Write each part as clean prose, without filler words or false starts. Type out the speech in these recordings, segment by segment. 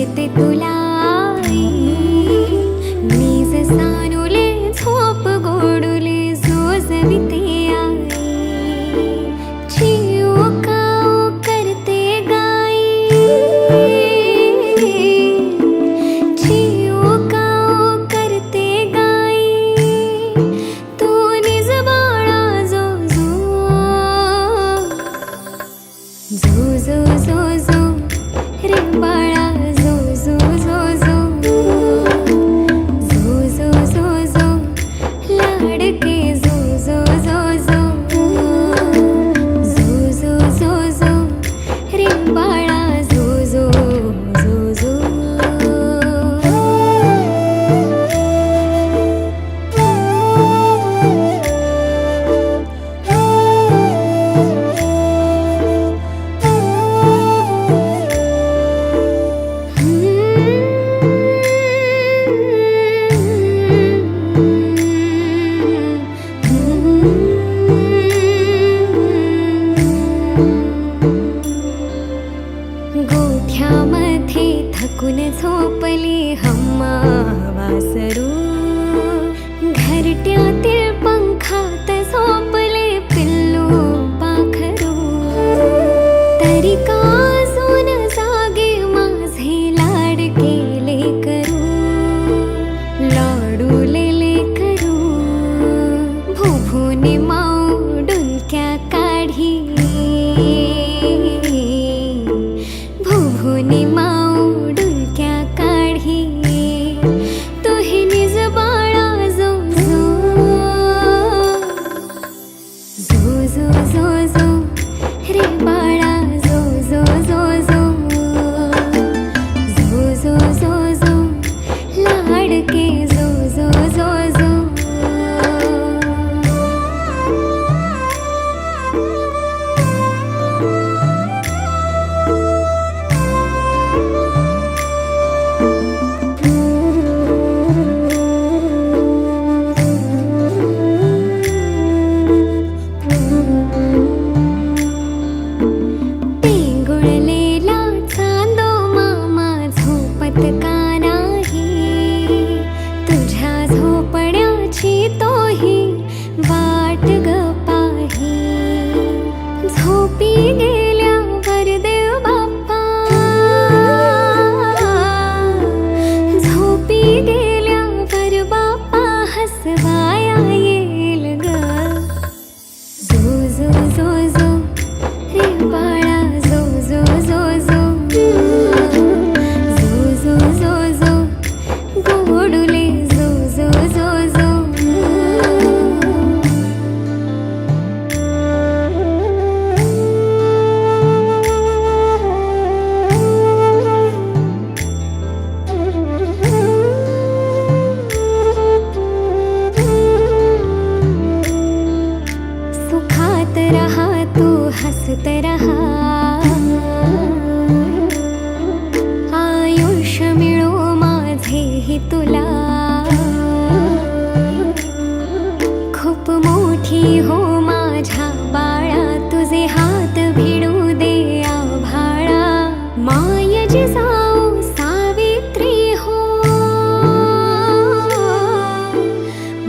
देते तुला आई, नीज सानुले झोप गोडुले जोजविते आई, चिऊ काऊ करते गाई, चिऊ काऊ करते गाई, तू निज बाळा जो जो जो जो जो रे बाळा जो जो जो जो जो जो जो जो लाडके जो जो जो जो जो जो जो जो रे बाळा जो जो जो जो गोठ्यामध्ये थकून झोपली हम्मा वासरू, घरट्यातील पंखात झोपले पिल्लू पाखरू, तरी का अजून जागे माझे लाडके लेकरू, लाडूले लेकरू, भुभुनी माऊ डुलक्या काढी, भुभुनी माऊ डुलक्या काढी, तुही निज बाळा जो जो जो जो जो जो रे बाळा जो जो जो जो जो जो जो जो लाडके जो जो जो जो पेंगुळलेला चांदो मामा झोपत का नाही, तुझ्या झोपण्याची तोही वाट ग पाही, झोपी गेल्यावर देव बाप्पा, झोपी गेल्यावर बाप्पा हसवाया येईल ग, जो जो जो जो रे बाळा जो जो जो जो जो जो जो जो गोडुले जो जो जो जो सुखात रहा तू हसत रहा, आयुष्य मिळो माझेही तुला, खूप मोठी हो माझ्या बाळा, तुझे हात भिडू दे आभाळा, माय जिजाऊ सावित्री हो,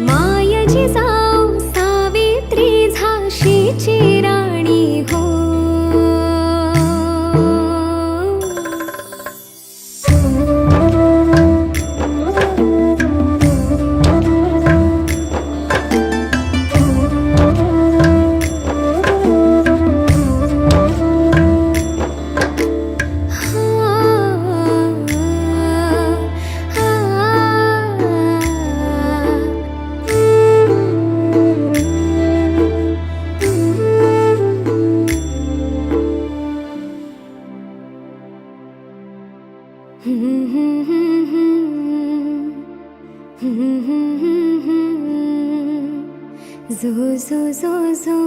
माय जिजाऊ सावित्री झाशीची राणी हो, zo zo zo zo